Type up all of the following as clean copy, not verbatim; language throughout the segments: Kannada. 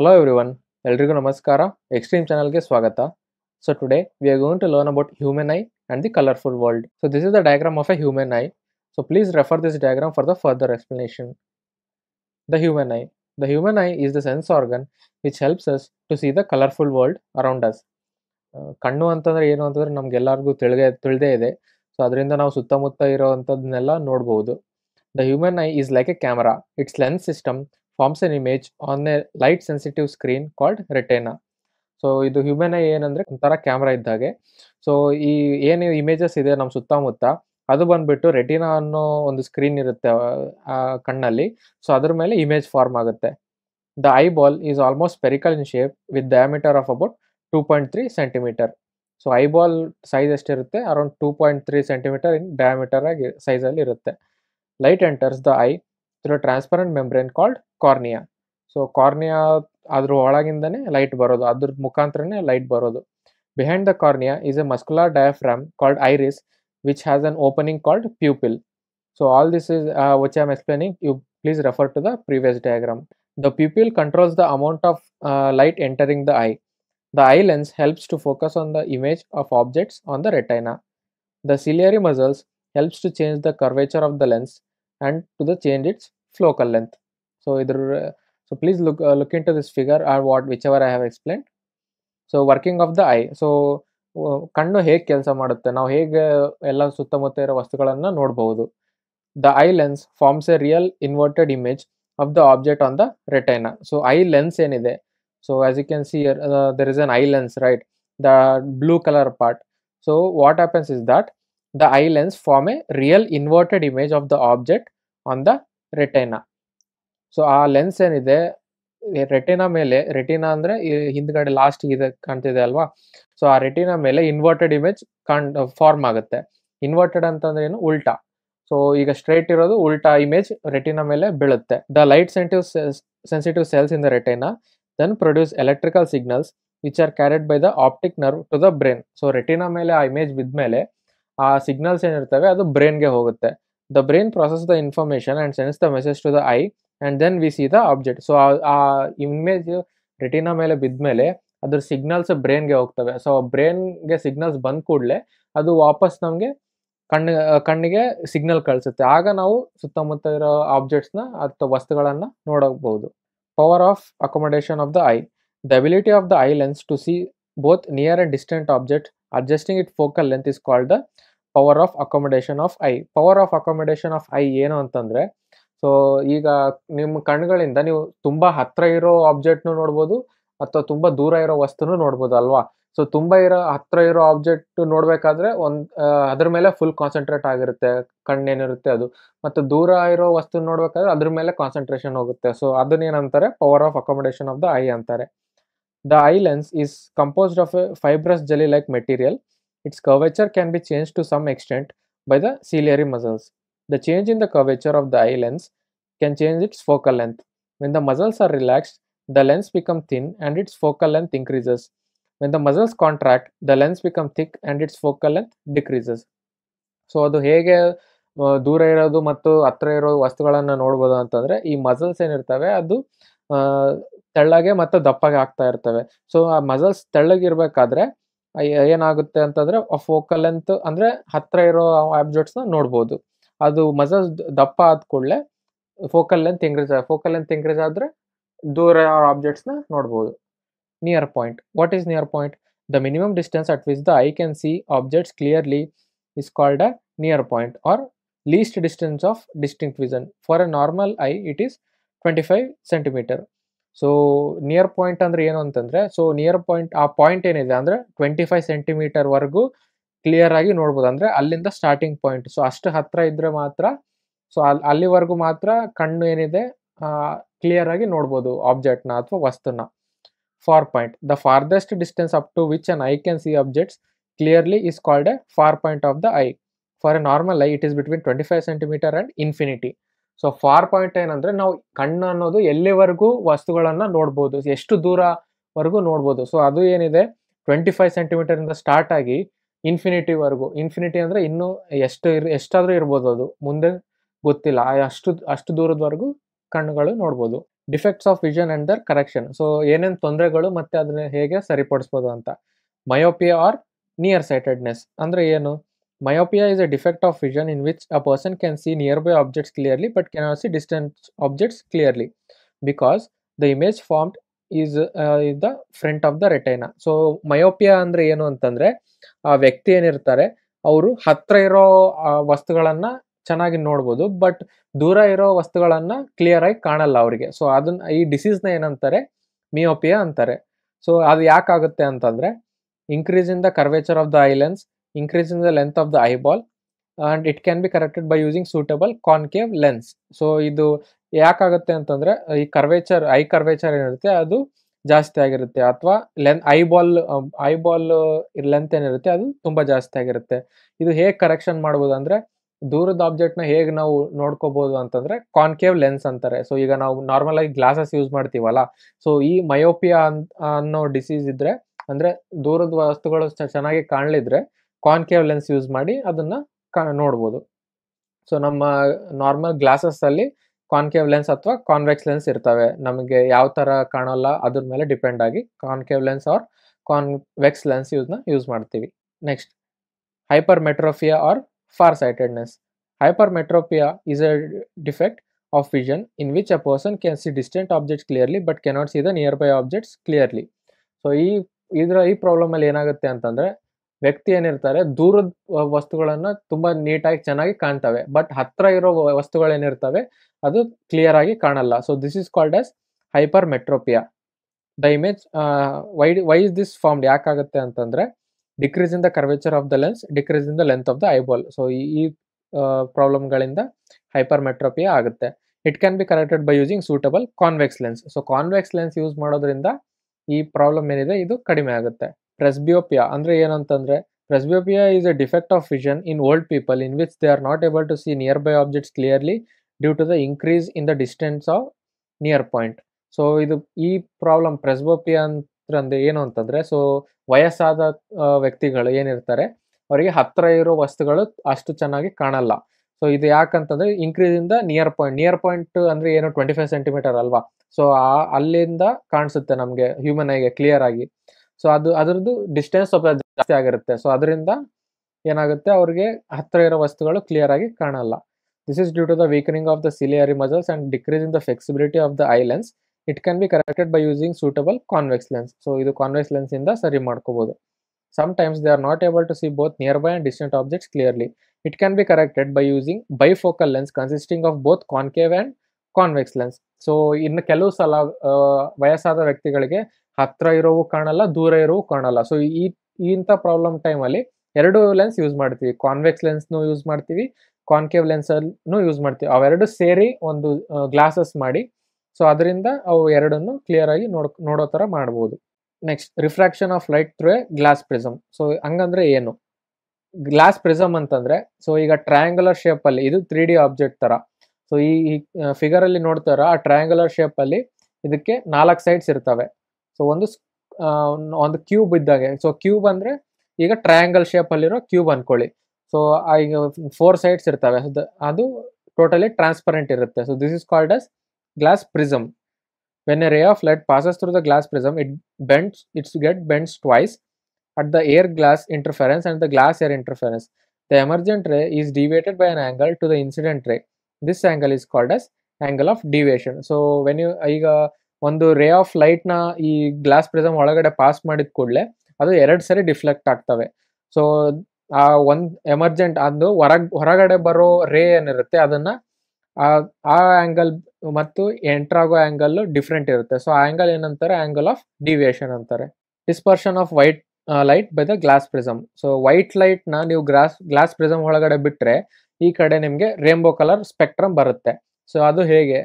Hello everyone, ಎಲ್ರಿಗೂ ನಮಸ್ಕಾರ ಎಕ್ಸ್ಟ್ರೀಮ್ ಚಾನಲ್ಗೆ ಸ್ವಾಗತ. So today we are going to learn about human eye and the colorful world. So this is the diagram of a human eye. So please refer this diagram for the further explanation. The human eye. The human eye is the sense organ which helps us to see the colorful world around us. ಕಣ್ಣು ಅಂತಂದ್ರೆ ಏನು ಅಂತಂದ್ರೆ ನಮ್ಗೆಲ್ಲರಿಗೂ ತಿಳಿದೇ ಇದೆ. ಸೊ ಅದರಿಂದ ನಾವು ಸುತ್ತಮುತ್ತ ಇರೋವಂಥದ್ದನ್ನೆಲ್ಲ ನೋಡ್ಬೋದು. The human eye is like a camera. Its lens system forms an image on a light sensitive screen called retina. So ಇದು ಹ್ಯೂಮನ್ ಐ ಏನಂದರೆ ಒಂಥರ ಕ್ಯಾಮ್ರಾ ಇದ್ದಾಗೆ. ಸೊ ಈ ಏನು ಇಮೇಜಸ್ ಇದೆ ನಮ್ಮ ಸುತ್ತಮುತ್ತ ಅದು ಬಂದುಬಿಟ್ಟು ರೆಟಿನಾ ಅನ್ನೋ ಒಂದು ಸ್ಕ್ರೀನ್ ಇರುತ್ತೆ ಕಣ್ಣಲ್ಲಿ. ಸೊ ಅದ್ರ ಮೇಲೆ ಇಮೇಜ್ ಫಾರ್ಮ್ ಆಗುತ್ತೆ. The eye ball is almost spherical in shape with diameter of about 2.3 centimetre. So eye ball size ಎಷ್ಟಿರುತ್ತೆ? ಅರೌಂಡ್ 2.3 ಸೆಂಟಿಮೀಟರ್ ಇನ್ ಡಯಾಮೀಟರ್ ಆಗಿ ಸೈಜಲ್ಲಿ ಇರುತ್ತೆ. Light enters the eye through a transparent membrane called cornea. So cornea ಅದ್ರ ಒಳಗಿಂದನೇ ಲೈಟ್ ಬರೋದು, ಅದ್ರ ಮುಖಾಂತರನೇ ಲೈಟ್ ಬರೋದು. Behind the cornea is a muscular diaphragm called iris which has an opening called pupil. So all this is which I am explaining. You please refer to the previous diagram. The pupil controls the amount of light entering the eye. The eye lens helps to focus on the image of objects on the retina. The ciliary muscles helps to change the curvature of the lens and to the change its focal length. So please look into this figure or whichever I have explained. So working of the eye. So ಕಣ್ಣು ಹೇಗೆ ಕೆಲಸ ಮಾಡುತ್ತೆ, ನಾವು ಹೇಗೆ ಎಲ್ಲ ಸುತ್ತಮುತ್ತ ಇರೋ ವಸ್ತುಗಳನ್ನು ನೋಡಬಹುದು. The eye lens forms a real inverted image of the object on the retina. So eye lens ಏನಿದೆ, so as you can see here, there is an eye lens, right? The blue color part. So what happens is that the eye lens form a real inverted image of the object on the retina. So ಆ ಲೆನ್ಸ್ ಏನಿದೆ ರೆಟಿನಾ ಮೇಲೆ, ರೆಟಿನಾ ಅಂದರೆ ಹಿಂದ್ಗಡೆ ಲಾಸ್ಟ್ ಇದೆ ಕಾಣ್ತಿದೆ ಅಲ್ವಾ? ಸೊ ಆ ರೆಟಿನಾ ಮೇಲೆ ಇನ್ವರ್ಟೆಡ್ ಇಮೇಜ್ ಫಾರ್ಮ್ ಆಗುತ್ತೆ. ಇನ್ವರ್ಟೆಡ್ ಅಂತಂದ್ರೆ ಏನು? ಉಲ್ಟಾ. ಸೊ ಈಗ ಸ್ಟ್ರೈಟ್ ಇರೋದು ಉಲ್ಟಾ ಇಮೇಜ್ ರೆಟಿನಾ ಮೇಲೆ ಬೀಳುತ್ತೆ. The light sensitive cells in the retina then produce electrical signals which are carried by the optic nerve to the brain. So retina ಮೇಲೆ ಆ ಇಮೇಜ್ ಬಿದ್ಮೇಲೆ ಆ ಸಿಗ್ನಲ್ಸ್ ಏನಿರ್ತವೆ ಅದು ಬ್ರೈನ್ಗೆ ಹೋಗುತ್ತೆ. The brain process the information and sense the message to the eye and then we see the object. So ಆ ಇಮೇಜ್ ರೆಟಿನಾ ಮೇಲೆ ಬಿದ್ಮೇಲೆ ಅದ್ರ ಸಿಗ್ನಲ್ಸ್ ಬ್ರೈನ್ಗೆ ಹೋಗ್ತವೆ. ಸೊ ಬ್ರೈನ್ಗೆ ಸಿಗ್ನಲ್ಸ್ ಬಂದ ಕೂಡಲೇ ಅದು ವಾಪಸ್ ನಮಗೆ ಕಣ್ಣಿಗೆ ಸಿಗ್ನಲ್ ಕಳಿಸುತ್ತೆ. ಆಗ ನಾವು ಸುತ್ತಮುತ್ತ ಇರೋ ಆಬ್ಜೆಕ್ಟ್ಸ್ನ ಅಥವಾ ವಸ್ತುಗಳನ್ನು ನೋಡಬಹುದು. Power of accommodation of the eye. The ability of the eye lens to see both near and distant object adjusting it focal length is called the power of accommodation of eye. Power of accommodation of eye ಏನು ಅಂತಂದರೆ, ಸೊ ಈಗ ನಿಮ್ಮ ಕಣ್ಗಳಿಂದ ನೀವು ತುಂಬ ಹತ್ತಿರ ಇರೋ ಆಬ್ಜೆಕ್ಟ್ನು ನೋಡ್ಬೋದು ಅಥವಾ ತುಂಬ ದೂರ ಇರೋ ವಸ್ತುನೂ ನೋಡ್ಬೋದು ಅಲ್ವಾ? ಸೊ ತುಂಬ ಹತ್ತಿರ ಇರೋ ಆಬ್ಜೆಕ್ಟ್ ನೋಡಬೇಕಾದ್ರೆ ಅದ್ರ ಮೇಲೆ ಫುಲ್ ಕಾನ್ಸಂಟ್ರೇಟ್ ಆಗಿರುತ್ತೆ ಕಣ್ಣೇನಿರುತ್ತೆ ಅದು. ಮತ್ತು ದೂರ ಇರೋ ವಸ್ತು ನೋಡ್ಬೇಕಾದ್ರೆ ಅದ್ರ ಮೇಲೆ ಕಾನ್ಸಂಟ್ರೇಷನ್ ಹೋಗುತ್ತೆ. ಸೊ ಅದನ್ನೇನಂತಾರೆ? Power of accommodation of the eye ಅಂತಾರೆ. The eye lens is composed of a fibrous jelly like material. Its curvature can be changed to some extent by the ciliary muscles. The change in the curvature of the eye lens can change its focal length. When the muscles are relaxed, the lens becomes thin and its focal length increases. When the muscles contract, the lens becomes thick and its focal length decreases. So ಅದು ಹೇಗೆ ದೂರ ಇರೋದು ಮತ್ತು ಹತ್ತಿರ ಇರೋ ವಸ್ತುಗಳನ್ನು ನೋಡ್ಬೋದು ಅಂತಂದರೆ, ಈ ಮಸಲ್ಸ್ ಏನಿರ್ತವೆ ಅದು ತೆಳ್ಳಗೆ ಮತ್ತು ದಪ್ಪಗೆ ಆಗ್ತಾ ಇರ್ತವೆ. ಸೊ ಆ ಮಸಲ್ಸ್ ತೆಳ್ಳಗಿರ್ಬೇಕಾದ್ರೆ ಏನಾಗುತ್ತೆ ಅಂತಂದರೆ ಫೋಕಲ್ ಲೆಂತ್ ಅಂದರೆ ಹತ್ತಿರ ಇರೋ ಆಬ್ಜೆಕ್ಟ್ಸ್ನ ನೋಡ್ಬೋದು. ಅದು ಮಸಲ್ಸ್ ದಪ್ಪ ಆದ ಕೂಡಲೇ ಫೋಕಲ್ ಲೆಂತ್ ಇಂಕ್ರೀಸ್ ಆದರೆ ದೂರ ಆಬ್ಜೆಕ್ಟ್ಸ್ನ ನೋಡ್ಬೋದು. Near point. What is near point? The minimum distance at which the I can see objects clearly is called a near point or least distance of distinct vision. For a normal eye it is 25 centimeter. So near point ಅಂದರೆ ಏನು ಅಂತಂದರೆ, ಸೊ ನಿಯರ್ ಪಾಯಿಂಟ್ ಆ ಪಾಯಿಂಟ್ ಏನಿದೆ ಅಂದರೆ 25 ಸೆಂಟಿಮೀಟರ್ವರೆಗೂ ಕ್ಲಿಯರ್ ಆಗಿ ನೋಡ್ಬೋದು. ಅಂದರೆ ಅಲ್ಲಿಂದ ಸ್ಟಾರ್ಟಿಂಗ್ ಪಾಯಿಂಟ್. ಸೊ ಅಷ್ಟು ಹತ್ತಿರ ಇದ್ದರೆ ಮಾತ್ರ, ಸೊ ಅಲ್ಲಿವರೆಗೂ ಮಾತ್ರ ಕಣ್ಣು ಏನಿದೆ ಕ್ಲಿಯರ್ ಆಗಿ ನೋಡ್ಬೋದು ಆಬ್ಜೆಕ್ಟ್ನ ಅಥವಾ ವಸ್ತುನ. Far point. The farthest distance up to which an eye can see objects clearly is called a far point of the eye. For a normal eye it is between 25 centimeter and infinity. So for point ಏನಂದರೆ ನಾವು ಕಣ್ಣು ಅನ್ನೋದು ಎಲ್ಲಿವರೆಗೂ ವಸ್ತುಗಳನ್ನು ನೋಡ್ಬೋದು, ಎಷ್ಟು ದೂರವರೆಗೂ ನೋಡ್ಬೋದು. ಸೊ ಅದು ಏನಿದೆ 25 ಸೆಂಟಿಮೀಟರಿಂದ ಸ್ಟಾರ್ಟ್ ಆಗಿ ಇನ್ಫಿನಿಟಿವರೆಗೂ. ಇನ್ಫಿನಿಟಿ ಅಂದರೆ ಇನ್ನೂ ಎಷ್ಟಾದರೂ ಇರ್ಬೋದು, ಅದು ಮುಂದೆ ಗೊತ್ತಿಲ್ಲ. ಅಷ್ಟು ದೂರದವರೆಗೂ ಕಣ್ಣುಗಳು ನೋಡ್ಬೋದು. Defects of vision and their correction. So ಏನೇನು ತೊಂದರೆಗಳು ಮತ್ತೆ ಅದನ್ನ ಹೇಗೆ ಸರಿಪಡಿಸ್ಬೋದು ಅಂತ. ಮಯೋಪಿಯಾ ಆರ್ ನಿಯರ್ ಸೈಟೆಡ್ನೆಸ್ ಅಂದ್ರೆ ಏನು? Myopia is a defect of vision in which a person can see nearby objects clearly but cannot see distant objects clearly because the image formed is in the front of the retina. So myopia ಅಂದ್ರೆ ಏನು ಅಂತಂದ್ರೆ ಆ ವ್ಯಕ್ತಿ ಏನಿರ್ತಾರೆ ಅವರು ಹತ್ರ ಇರೋ ವಸ್ತುಗಳನ್ನ ಚೆನ್ನಾಗಿ ನೋಡ್ಬೋದು, ಬಟ್ ದೂರ ಇರೋ ವಸ್ತುಗಳನ್ನ ಕ್ಲಿಯರ್ ಆಗಿ ಕಾಣಲ್ಲ ಅವರಿಗೆ. ಸೊ ಅದನ್ನ ಈ ಡಿಸೀಸ್ನ ಏನಂತಾರೆ? ಮಿಯೋಪಿಯಾ ಅಂತಾರೆ. ಸೊ ಅದು ಯಾಕಾಗುತ್ತೆ ಅಂತಂದ್ರೆ increase in the curvature of the eye lens, increase in the length of the eyeball, and it can be corrected by using suitable concave lens. So ಇದು ಯಾಕಾಗುತ್ತೆ ಅಂತಂದ್ರೆ ಈ ಐ ಕರ್ವೇಚರ್ ಏನಿರುತ್ತೆ ಅದು ಜಾಸ್ತಿ ಆಗಿರುತ್ತೆ, ಅಥವಾ ಐಬಾಲ್ ಲೆಂತ್ ಏನಿರುತ್ತೆ ಅದು ತುಂಬಾ ಜಾಸ್ತಿ ಆಗಿರುತ್ತೆ. ಇದು ಹೇಗೆ ಕರೆಕ್ಷನ್ ಮಾಡ್ಬೋದು ಅಂದ್ರೆ ದೂರದ ಆಬ್ಜೆಕ್ಟ್ ನ ಹೇಗೆ ನಾವು ನೋಡ್ಕೋಬಹುದು ಅಂತಂದ್ರೆ ಕಾನ್ಕೇವ್ ಲೆನ್ಸ್ ಅಂತಾರೆ. ಸೊ ಈಗ ನಾವು ನಾರ್ಮಲ್ ಆಗಿ ಗ್ಲಾಸಸ್ ಯೂಸ್ ಮಾಡ್ತೀವಲ್ಲ, ಸೊ ಈ ಮಯೋಪಿಯಾ ಅನ್ನೋ ಡಿಸೀಸ್ ಇದ್ರೆ ಅಂದ್ರೆ ದೂರದ ವಸ್ತುಗಳು ಚೆನ್ನಾಗಿ ಕಾಣಲಿದ್ರೆ ಕಾನ್ಕೇವ್ ಲೆನ್ಸ್ ಯೂಸ್ ಮಾಡಿ ಅದನ್ನ ನೋಡ್ಬೋದು. ಸೊ ನಮ್ಮ ನಾರ್ಮಲ್ ಗ್ಲಾಸಸ್ ಅಲ್ಲಿ ಕಾನ್ಕೇವ್ ಲೆನ್ಸ್ ಅಥವಾ ಕಾನ್ವೆಕ್ಸ್ ಲೆನ್ಸ್ ಇರ್ತವೆ. ನಮಗೆ ಯಾವ ತರ ಕಾಣಲ್ಲ ಅದ್ರ ಮೇಲೆ ಡಿಪೆಂಡ್ ಆಗಿ concave lens or convex lens use ಮಾಡ್ತೀವಿ. Next, hypermetropia or farsightedness. Hypermetropia is a defect of vision in which a person can see distant objects clearly but cannot see the nearby objects clearly. So ಈ ಪ್ರಾಬ್ಲಮ್ ಅಲ್ಲಿ ಏನಾಗುತ್ತೆ ಅಂತಂದ್ರೆ ವ್ಯಕ್ತಿ ಏನಿರ್ತಾರೆ ದೂರದ ವಸ್ತುಗಳನ್ನ ತುಂಬಾ ನೀಟಾಗಿ ಚೆನ್ನಾಗಿ ಕಾಣ್ತವೆ, ಬಟ್ ಹತ್ರ ಇರೋ ವಸ್ತುಗಳೇನಿರ್ತವೆ ಅದು ಕ್ಲಿಯರ್ ಆಗಿ ಕಾಣಲ್ಲ. So this is called as hypermetropia. The image why is this formed ಯಾಕಾಗುತ್ತೆ ಅಂತಂದ್ರೆ decrease in the curvature of the lens, decrease in the length of the eyeball. So ಈ ಪ್ರಾಬ್ಲಮ್ಗಳಿಂದ ಹೈಪರ್ಮೆಟ್ರೋಪಿಯಾ ಆಗುತ್ತೆ. It can be corrected by using suitable convex lens. So convex lens use ಮಾಡೋದ್ರಿಂದ ಈ ಪ್ರಾಬ್ಲಮ್ ಏನಿದೆ ಇದು ಕಡಿಮೆ ಆಗುತ್ತೆ. ಪ್ರೆಸ್ಬಿಯೋಪಿಯಾ ಅಂದ್ರೆ ಏನಂತಂದ್ರೆ presbyopia is a defect of vision in old people in which they are not able to see nearby objects clearly due to the increase in the distance of near point. So ಇದು ಈ ಪ್ರಾಬ್ಲಮ್ ಪ್ರೆಸ್ಬಿಯೋಪಿಯಾ ಅಂದ್ರೆ ಏನು ಅಂತಂದ್ರೆ, ಸೊ ವಯಸ್ಸಾದ ವ್ಯಕ್ತಿಗಳು ಏನಿರ್ತಾರೆ ಅವರಿಗೆ ಹತ್ರ ಇರೋ ವಸ್ತುಗಳು ಅಷ್ಟು ಚೆನ್ನಾಗಿ ಕಾಣಲ್ಲ. ಸೊ ಇದು ಯಾಕಂತಂದ್ರೆ ಇನ್ಕ್ರೀಸ್ ಇಂದ ನಿಯರ್ ಪಾಯಿಂಟ್ ಅಂದ್ರೆ ಏನು 25 ಸೆಂಟಿಮೀಟರ್ ಅಲ್ವಾ. ಸೊ ಅಲ್ಲಿಂದ ಕಾಣಿಸುತ್ತೆ ನಮಗೆ ಹ್ಯೂಮನ್ ಐಗೆ ಕ್ಲಿಯರ್ ಆಗಿ. ಸೊ ಅದ್ರದ್ದು ಡಿಸ್ಟೆನ್ಸ್ ಸ್ವಲ್ಪ ಜಾಸ್ತಿ ಆಗಿರುತ್ತೆ. ಸೊ ಅದರಿಂದ ಏನಾಗುತ್ತೆ ಅವ್ರಿಗೆ ಹತ್ರ ಇರೋ ವಸ್ತುಗಳು ಕ್ಲಿಯರ್ ಆಗಿ ಕಾಣಲ್ಲ. This is due to the weakening of the ciliary muscles and decrease in the flexibility of the eye lens. It can be corrected by using suitable convex lens. So ಇದು ಕಾನ್ವೆಕ್ಸ್ ಲೆನ್ಸ್ ಇಂದ ಸರಿ ಮಾಡ್ಕೋಬಹುದು. Sometimes they are not able to see both nearby and distant objects clearly. It can be corrected by using bifocal lens consisting of both concave and convex lens. So ಇನ್ನು ಕೆಲವು ಸಲ ವಯಸ್ಸಾದ ವ್ಯಕ್ತಿಗಳಿಗೆ ಹತ್ರ ಇರೋವು ಕಾಣಲ್ಲ, ದೂರ ಇರೋವು ಕಾಣಲ್ಲ. ಸೊ ಇಂಥ ಪ್ರಾಬ್ಲಮ್ ಟೈಮಲ್ಲಿ ಎರಡು ಲೆನ್ಸ್ ಯೂಸ್ ಮಾಡ್ತೀವಿ, ಕಾನ್ವೆಕ್ಸ್ ಲೆನ್ಸ್ನು ಯೂಸ್ ಮಾಡ್ತೀವಿ, ಕಾನ್ಕೇವ್ ಲೆನ್ಸನ್ನು ಯೂಸ್ ಮಾಡ್ತೀವಿ. ಅವೆರಡು ಸೇರಿ ಒಂದು ಗ್ಲಾಸಸ್ ಮಾಡಿ ಸೊ ಅದರಿಂದ ಅವು ಎರಡನ್ನು ಕ್ಲಿಯರ್ ಆಗಿ ನೋಡೋ ಥರ ಮಾಡ್ಬೋದು. Next, refraction of light through A glass prism. So ಹಂಗಂದ್ರೆ ಏನು? ಗ್ಲಾಸ್ ಪ್ರಿಸಮ್ ಅಂತಂದ್ರೆ ಸೊ ಈಗ ಟ್ರಯಾಂಗುಲರ್ ಶೇಪ್ ಅಲ್ಲಿ ಇದು 3D ಆಬ್ಜೆಕ್ಟ್ ತರ. ಸೊ ಈ ಫಿಗರ್ ಅಲ್ಲಿ ನೋಡ್ತಾರ ಆ ಟ್ರಯಾಂಗುಲರ್ ಶೇಪ್ ಅಲ್ಲಿ ಇದಕ್ಕೆ 4 ಸೈಡ್ಸ್ ಇರ್ತವೆ. ಸೊ ಒಂದು ಕ್ಯೂಬ್ ಇದ್ದಾಗೆ. ಸೊ ಕ್ಯೂಬ್ ಅಂದ್ರೆ ಈಗ ಟ್ರಯಾಂಗಲ್ ಶೇಪ್ ಅಲ್ಲಿರೋ ಕ್ಯೂಬ್ ಅನ್ಕೊಳ್ಳಿ. ಸೊ ಈಗ 4 ಸೈಡ್ಸ್ ಇರ್ತವೆ, ಅದು ಟೋಟಲಿ ಟ್ರಾನ್ಸ್ಪರೆಂಟ್ ಇರುತ್ತೆ. So this is called as glass prism. When a ray of light passes through the glass prism, it bends twice at the air glass interference and the glass air interference. The emergent ray is deviated by an angle to the incident ray. This angle is called as angle of deviation. So when you ಈಗ ಒಂದು ರೇ ಆಫ್ ಲೈಟ್ ನ ಈ ಗ್ಲಾಸ್ ಪ್ರಿಸಮ್ ಒಳಗಡೆ ಪಾಸ್ ಮಾಡಿದ ಕೂಡಲೇ ಅದು 2 ಸರಿ ಡಿಫ್ಲೆಕ್ಟ್ ಆಗ್ತವೆ. ಸೊ ಆ ಒಂದು ಎಮರ್ಜೆಂಟ್ ಅದು ಹೊರಗಡೆ ಬರೋ ರೇ ಏನಿರುತ್ತೆ ಅದನ್ನ ಆ ಆಂಗಲ್ ಮತ್ತು ಎಂಟರ್ ಆಗೋ ಆಂಗಲ್ ಡಿಫ್ರೆಂಟ್ ಇರುತ್ತೆ. ಸೊ ಆ ಆಂಗಲ್ ಏನಂತಾರೆ? ಆಂಗಲ್ ಆಫ್ ಡಿವಿಯೇಷನ್ ಅಂತಾರೆ. Dispersion of white light by the glass prism. So white light ನ ನೀವು ಗ್ಲಾಸ್ ಪ್ರಿಸಮ್ ಒಳಗಡೆ ಬಿಟ್ರೆ ಈ ಕಡೆ ನಿಮ್ಗೆ ರೇನ್ಬೋ ಕಲರ್ ಸ್ಪೆಕ್ಟ್ರಮ್ ಬರುತ್ತೆ. ಸೊ ಅದು ಹೇಗೆ?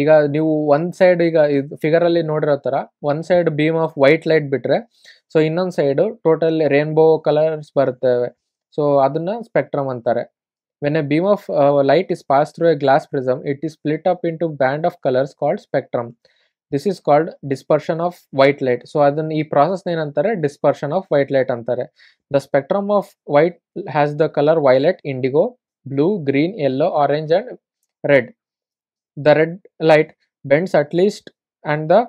ಈಗ ನೀವು ಒಂದ್ ಸೈಡ್ ಈಗ ಫಿಗರ್ ಅಲ್ಲಿ ನೋಡಿರೋ ತರ ಒಂದ್ side beam of white light ಬಿಟ್ರೆ ಸೊ ಇನ್ನೊಂದ್ ಸೈಡ್ ಟೋಟಲ್ ರೇನ್ಬೋ ಕಲರ್ಸ್ ಬರುತ್ತವೆ. ಸೊ ಅದನ್ನ ಸ್ಪೆಕ್ಟ್ರಮ್ ಅಂತಾರೆ. When a beam of light is passed through a glass prism, it is split up into band of colors called spectrum. This is called dispersion of white light. So ಅದನ್ನ ಈ process ಏನಂತಾರೆ? dispersion of white light ಅಂತಾರೆ. The spectrum of white has the color violet, indigo, blue, green, yellow, orange and red. The red light bends at least, and the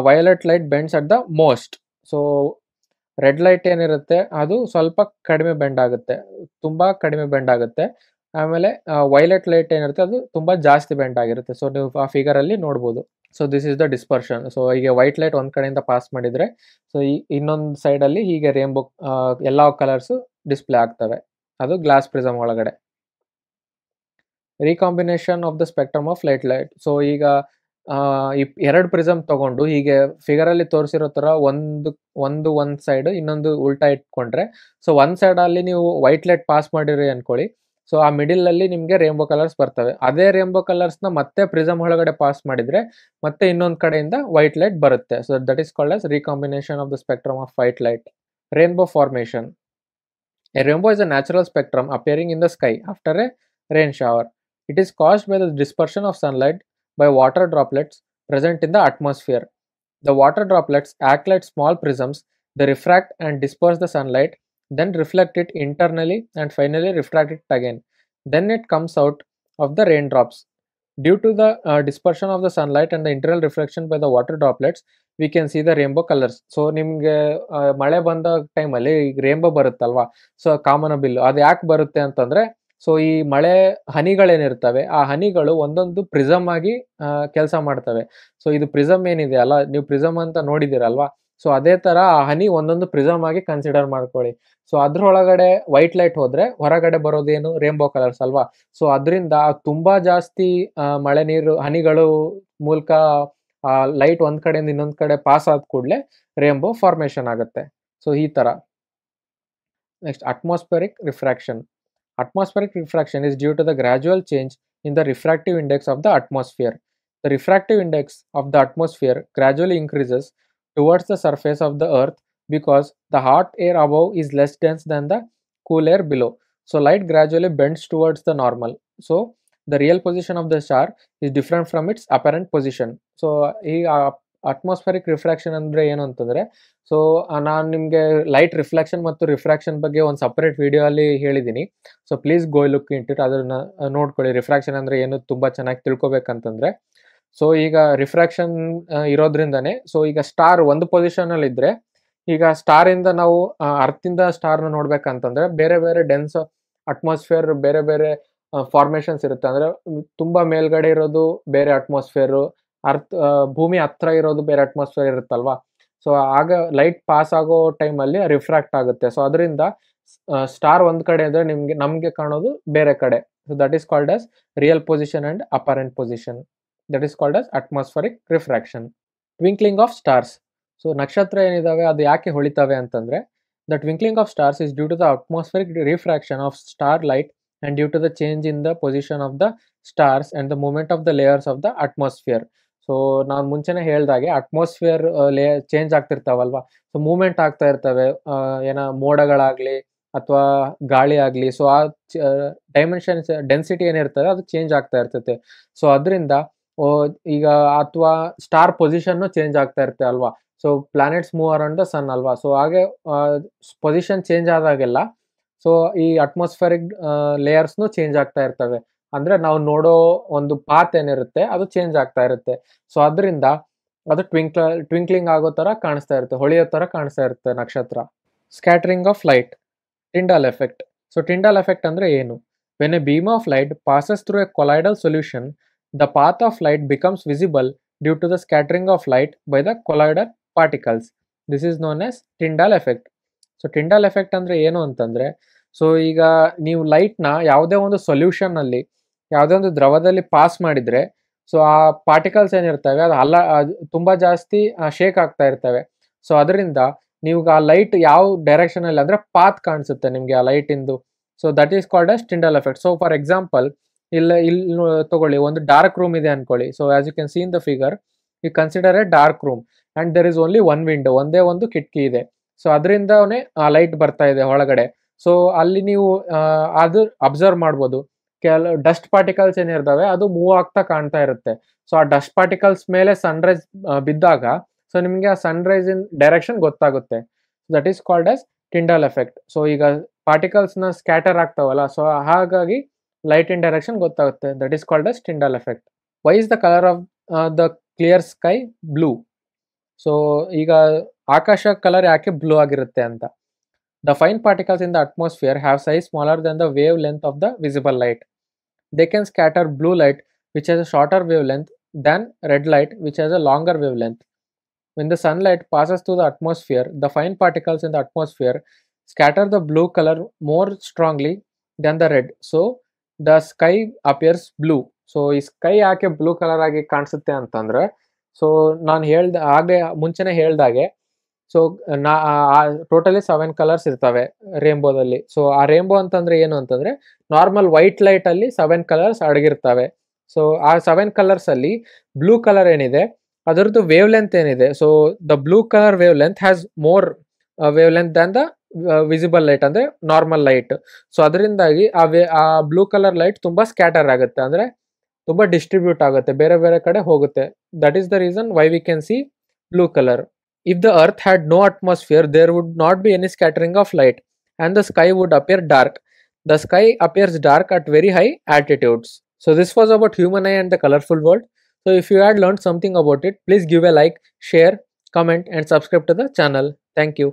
violet light bends at the most. So red light ಏನಿರುತ್ತೆ ಅದು ಸ್ವಲ್ಪ ಕಡಿಮೆ ಬೆಂಡ್ ಆಗುತ್ತೆ, ತುಂಬ ಕಡಿಮೆ ಬೆಂಡ್ ಆಗುತ್ತೆ. ಆಮೇಲೆ ವೈಲೆಟ್ ಲೈಟ್ ಏನಿರುತ್ತೆ ಅದು ತುಂಬ ಜಾಸ್ತಿ ಬೆಂಡ್ ಆಗಿರುತ್ತೆ. ಸೊ ನೀವು ಆ ಫಿಗರಲ್ಲಿ ನೋಡ್ಬೋದು. So this is the dispersion. So ಈಗ ವೈಟ್ ಲೈಟ್ ಒಂದು ಕಡೆಯಿಂದ ಪಾಸ್ ಮಾಡಿದರೆ, ಸೊ ಈ ಇನ್ನೊಂದು ಸೈಡಲ್ಲಿ ಹೀಗೆ ರೇನ್ಬೋ ಎಲ್ಲ ಕಲರ್ಸು ಡಿಸ್ಪ್ಲೇ ಆಗ್ತವೆ. ಅದು ಗ್ಲಾಸ್ ಪ್ರಿಸಮ್ ಒಳಗಡೆ. Recombination of the spectrum of light. So ಈಗ ಈ ಎರಡು ಪ್ರಿಸಮ್ ತಗೊಂಡು ಹೀಗೆ ಫಿಗರಲ್ಲಿ ತೋರಿಸಿರೋ ಥರ ಒಂದು ಸೈಡ್ ಇನ್ನೊಂದು ಉಲ್ಟಾ ಇಟ್ಕೊಂಡ್ರೆ, ಸೊ ಒಂದು ಸೈಡಲ್ಲಿ ನೀವು ವೈಟ್ ಲೈಟ್ ಪಾಸ್ ಮಾಡಿರಿ ಅಂದ್ಕೊಳ್ಳಿ. ಸೊ ಆ ಮಿಡಿಲಲ್ಲಿ ನಿಮಗೆ ರೇನ್ಬೋ ಕಲರ್ಸ್ ಬರ್ತವೆ. ಅದೇ ರೇನ್ಬೋ ಕಲರ್ಸ್ನ ಮತ್ತೆ ಪ್ರಿಸಮ್ ಒಳಗಡೆ ಪಾಸ್ ಮಾಡಿದರೆ ಮತ್ತೆ ಇನ್ನೊಂದು ಕಡೆಯಿಂದ ವೈಟ್ ಲೈಟ್ ಬರುತ್ತೆ. So that is called as recombination of the spectrum of white light. Rainbow formation. A rainbow is a natural spectrum appearing in the sky after a rain shower. It is caused by the dispersion of sunlight by water droplets present in the atmosphere. The water droplets act like small prisms. They refract and disperse the sunlight, then reflect it internally and finally refract it again. Then it comes out of the raindrops. Due to the dispersion of the sunlight and the internal reflection by the water droplets, we can see the rainbow colors. So ನಿಮಗೆ ಮಳೆ ಬಂದ ಟೈಮಲ್ಲಿ ಈಗ ರೇಂಬೋ ಬರುತ್ತಲ್ವಾ, ಸೊ ಕಾಮನಬಿಲ್ಲು ಅದು ಯಾಕೆ ಬರುತ್ತೆ ಅಂತಂದರೆ, ಸೊ ಈ ಮಳೆ ಹನಿಗಳೇನಿರ್ತವೆ ಆ ಹನಿಗಳು ಒಂದೊಂದು ಪ್ರಿಸಮ್ ಆಗಿ ಕೆಲಸ ಮಾಡ್ತವೆ. ಸೊ ಇದು ಪ್ರಿಸಮ್ ಏನಿದೆ ಅಲ್ಲ, ನೀವು ಪ್ರಿಸಮ್ ಅಂತ ನೋಡಿದ್ದೀರಲ್ವಾ, ಸೊ ಅದೇ ಥರ ಆ ಹನಿ ಒಂದೊಂದು ಪ್ರಿಸಮ್ ಆಗಿ ಕನ್ಸಿಡರ್ ಮಾಡ್ಕೊಳ್ಳಿ. ಸೊ ಅದ್ರೊಳಗಡೆ ವೈಟ್ ಲೈಟ್ ಹೋದರೆ ಹೊರಗಡೆ ಬರೋದೇನು ರೇಂಬೋ ಕಲರ್ಸ್ ಅಲ್ವಾ. ಸೊ ಅದರಿಂದ ತುಂಬ ಜಾಸ್ತಿ ಮಳೆ ನೀರು ಹನಿಗಳು ಮೂಲಕ ಲೈಟ್ ಒಂದು ಕಡೆಯಿಂದ ಇನ್ನೊಂದು ಕಡೆ ಪಾಸ್ ಆದ ಕೂಡಲೇ ರೇಂಬೋ ಫಾರ್ಮೇಷನ್ ಆಗುತ್ತೆ. ಸೊ ಈ ಥರ. Next, atmospheric refraction. Atmospheric refraction is due to the gradual change in the refractive index of the atmosphere. The refractive index of the atmosphere gradually increases towards the surface of the earth because the hot air above is less dense than the cool air below. So light gradually bends towards the normal. So the real position of the star is different from its apparent position. So ಈ ಅಟ್ಮಾಸ್ಫರಿಕ್ ರಿಫ್ರಾಕ್ಷನ್ ಅಂದರೆ ಏನು ಅಂತಂದರೆ, ಸೊ ನಾನು ನಿಮಗೆ ಲೈಟ್ ರಿಫ್ಲೆಕ್ಷನ್ ಮತ್ತು ರಿಫ್ರಾಕ್ಷನ್ ಬಗ್ಗೆ ಒಂದು ಸಪ್ರೇಟ್ ವಿಡಿಯೋ ಅಲ್ಲಿ ಹೇಳಿದ್ದೀನಿ. So please go look into it, ಅದನ್ನು ನೋಡ್ಕೊಳ್ಳಿ. ರಿಫ್ರಾಕ್ಷನ್ ಅಂದರೆ ಏನು ತುಂಬ ಚೆನ್ನಾಗಿ ತಿಳ್ಕೊಬೇಕಂತಂದರೆ, ಸೊ ಈಗ ರಿಫ್ರಾಕ್ಷನ್ ಇರೋದ್ರಿಂದನೇ, ಸೊ ಈಗ ಸ್ಟಾರ್ ಒಂದು ಪೊಸಿಷನಲ್ಲಿ ಇದ್ದರೆ, ಈಗ ಸ್ಟಾರಿಂದ ನಾವು ಅರ್ಥಿಂದ ಸ್ಟಾರ್ನ ನೋಡ್ಬೇಕಂತಂದರೆ ಬೇರೆ ಬೇರೆ ಡೆನ್ಸ್ ಅಟ್ಮಾಸ್ಫಿಯರ್ ಬೇರೆ ಬೇರೆ ಫಾರ್ಮೇಷನ್ಸ್ ಇರುತ್ತೆ. ಅಂದರೆ ತುಂಬ ಮೇಲ್ಗಡೆ ಇರೋದು ಬೇರೆ ಅಟ್ಮಾಸ್ಫಿಯರು, ಭೂಮಿ ಹತ್ರ ಇರೋದು ಬೇರೆ ಅಟ್ಮಾಸ್ಫಿಯರ್ ಇರುತ್ತಲ್ವಾ. ಸೊ ಆಗ ಲೈಟ್ ಪಾಸ್ ಆಗೋ ಟೈಮಲ್ಲಿ ರಿಫ್ರಾಕ್ಟ್ ಆಗುತ್ತೆ. ಸೊ ಅದರಿಂದ ಸ್ಟಾರ್ ಒಂದು ಕಡೆ ಇದ್ರೆ ನಮಗೆ ಕಾಣೋದು ಬೇರೆ ಕಡೆ. So that is called as real position and apparent position. That is called as atmospheric refraction. Twinkling of stars. So ನಕ್ಷತ್ರ ಏನಿದಾವೆ ಅದು ಯಾಕೆ ಹೊಳಿತವೆ ಅಂತಂದರೆ, the twinkling of stars is due to the atmospheric refraction of star light and due to the change in the position of the stars and the movement of the layers of the atmosphere. So ನಾನು ಮುಂಚೆನೇ ಹೇಳ್ದಾಗೆ ಅಟ್ಮಾಸ್ಫಿಯರ್ ಚೇಂಜ್ ಆಗ್ತಿರ್ತಾವಲ್ವಾ, ಸೊ ಮೂವ್ಮೆಂಟ್ ಆಗ್ತಾ ಇರ್ತವೆ, ಏನೋ ಮೋಡಗಳಾಗಲಿ ಅಥವಾ ಗಾಳಿ ಆಗಲಿ. ಸೊ ಆ ಡೈಮೆನ್ಷನ್ಸ್ ಡೆನ್ಸಿಟಿ ಏನಿರ್ತದೆ ಅದು ಚೇಂಜ್ ಆಗ್ತಾ ಇರ್ತೈತೆ. ಸೊ ಅದರಿಂದ ಈಗ ಅಥವಾ ಸ್ಟಾರ್ ಪೊಸಿಷನ್ನು ಚೇಂಜ್ ಆಗ್ತಾ ಇರುತ್ತೆ ಅಲ್ವಾ. So planets move around the sun ಅಲ್ವಾ. ಸೊ ಹಾಗೆ ಪೊಸಿಷನ್ ಚೇಂಜ್ ಆದಾಗೆಲ್ಲ ಸೊ ಈ ಅಟ್ಮಾಸ್ಫರಿಕ್ ಲೇಯರ್ಸ್ನು ಚೇಂಜ್ ಆಗ್ತಾ ಇರ್ತವೆ. ಅಂದರೆ ನಾವು ನೋಡೋ ಒಂದು ಪಾತ್ ಏನಿರುತ್ತೆ ಅದು ಚೇಂಜ್ ಆಗ್ತಾ ಇರುತ್ತೆ. ಸೊ ಅದರಿಂದ ಅದು ಟ್ವಿಂಕ್ಲಿಂಗ್ ಆಗೋ ಥರ ಕಾಣಿಸ್ತಾ ಇರುತ್ತೆ, ಹೊಳೆಯೋ ಥರ ಕಾಣಿಸ್ತಾ ಇರುತ್ತೆ ನಕ್ಷತ್ರ. Scattering of light, Tyndall effect. So Tyndall effect ಅಂದರೆ ಏನು? When a beam of light passes through a colloidal solution, the path of light becomes visible due to the scattering of light by the colloidal particles. This is known as Tyndall effect. So Tyndall effect ಅಂದರೆ ಏನು ಅಂತಂದರೆ, ಸೊ ಈಗ ನೀವು ಲೈಟ್ನ ಯಾವುದೇ ಒಂದು ಸೊಲ್ಯೂಷನ್ನಲ್ಲಿ ಯಾವುದೇ ಒಂದು ದ್ರವದಲ್ಲಿ ಪಾಸ್ ಮಾಡಿದರೆ, ಸೊ ಆ ಪಾರ್ಟಿಕಲ್ಸ್ ಏನಿರ್ತವೆ ಅದು ತುಂಬ ಜಾಸ್ತಿ ಶೇಕ್ ಆಗ್ತಾ ಇರ್ತವೆ. ಸೊ ಅದರಿಂದ ನೀವು ಆ ಲೈಟ್ ಯಾವ ಡೈರೆಕ್ಷನಲ್ಲಿ ಅಂದರೆ ಪಾತ್ ಕಾಣಿಸುತ್ತೆ ನಿಮಗೆ ಆ ಲೈಟಿಂದು. So that is called as Tyndall effect. So for example, ಇಲ್ಲಿ ತಗೊಳ್ಳಿ, ಒಂದು ಡಾರ್ಕ್ ರೂಮ್ ಇದೆ ಅಂದ್ಕೊಳ್ಳಿ. So as you can see in the figure, you consider a dark room and there is only one window, ಒಂದೇ ಒಂದು ಕಿಟಕಿ ಇದೆ. ಸೊ ಅದರಿಂದನೇ ಆ ಲೈಟ್ ಬರ್ತಾ ಇದೆ ಒಳಗಡೆ. ಸೊ ಅಲ್ಲಿ ನೀವು ಅದು ಅಬ್ಸರ್ವ್ ಮಾಡ್ಬೋದು, ಕೆಲವು ಡಸ್ಟ್ ಪಾರ್ಟಿಕಲ್ಸ್ ಏನಿರ್ತವೆ ಅದು ಮೂವ್ ಆಗ್ತಾ ಕಾಣ್ತಾ ಇರುತ್ತೆ. ಸೊ ಆ ಡಸ್ಟ್ ಪಾರ್ಟಿಕಲ್ಸ್ ಮೇಲೆ ಸನ್ರೈಸ್ ಬಿದ್ದಾಗ ಸೊ ನಿಮಗೆ ಆ ಸನ್ರೈಸ್ ಇನ್ ಡೈರೆಕ್ಷನ್ ಗೊತ್ತಾಗುತ್ತೆ. That is called as Tyndall effect. So ಈಗ ಪಾರ್ಟಿಕಲ್ಸ್ನ ಸ್ಕ್ಯಾಟರ್ ಆಗ್ತಾವಲ್ಲ, ಸೊ ಹಾಗಾಗಿ ಲೈಟ್ ಇನ್ ಡೈರೆಕ್ಷನ್ ಗೊತ್ತಾಗುತ್ತೆ. That is called as Tyndall effect. Why is the colour of the clear sky blue. So ಈಗ ಆಕಾಶ ಕಲರ್ ಯಾಕೆ ಬ್ಲೂ ಆಗಿರುತ್ತೆ ಅಂತ. The fine particles in the atmosphere have size smaller than the wave length of the visible light. They can scatter blue light which has a shorter wave length than red light which has a longer wavelength. When the sunlight passes through the atmosphere, the fine particles in the atmosphere scatter the blue color more strongly than the red. So the sky appears blue. So ಈ ಸ್ಕೈ ಯಾಕೆ ಬ್ಲೂ ಕಲರ್ ಆಗಿ ಕಾಣಿಸುತ್ತೆ ಅಂತಂದ್ರೆ, ಸೊ ನಾನು ಆಗಲೇ ಮುಂಚೆನೆ ಹೇಳ್ದಾಗೆ, ಸೊ ಟೋಟಲಿ 7 ಕಲರ್ಸ್ ಇರ್ತವೆ ರೇನ್ಬೋದಲ್ಲಿ. ಸೊ ಆ ರೇನ್ಬೋ ಅಂತಂದ್ರೆ ಏನು ಅಂತಂದ್ರೆ, ನಾರ್ಮಲ್ ವೈಟ್ ಲೈಟ್ ಅಲ್ಲಿ 7 ಕಲರ್ಸ್ ಅಡಗಿರ್ತವೆ. ಸೊ ಆ 7 ಕಲರ್ಸ್ ಅಲ್ಲಿ ಬ್ಲೂ ಕಲರ್ ಏನಿದೆ ಅದರದ್ದು ವೇವ್ ಲೆಂತ್ ಏನಿದೆ, so the blue colour wave length has more wave length than the visible light ಅಂದ್ರೆ ನಾರ್ಮಲ್ ಲೈಟ್. ಸೊ ಅದರಿಂದಾಗಿ ಆ ಬ್ಲೂ ಕಲರ್ ಲೈಟ್ ತುಂಬಾ ಸ್ಕ್ಯಾಟರ್ ಆಗುತ್ತೆ, ಅಂದ್ರೆ ತುಂಬಾ ಡಿಸ್ಟ್ರಿಬ್ಯೂಟ್ ಆಗುತ್ತೆ, ಬೇರೆ ಬೇರೆ ಕಡೆ ಹೋಗುತ್ತೆ. That is the reason why we can see blue colour. If the earth had no atmosphere, there would not be any scattering of light and the sky would appear dark. The sky appears dark at very high altitudes. So this was about human eye and the colorful world. So if you had learned something about it, please give a like, share, comment and subscribe to the channel. Thank you.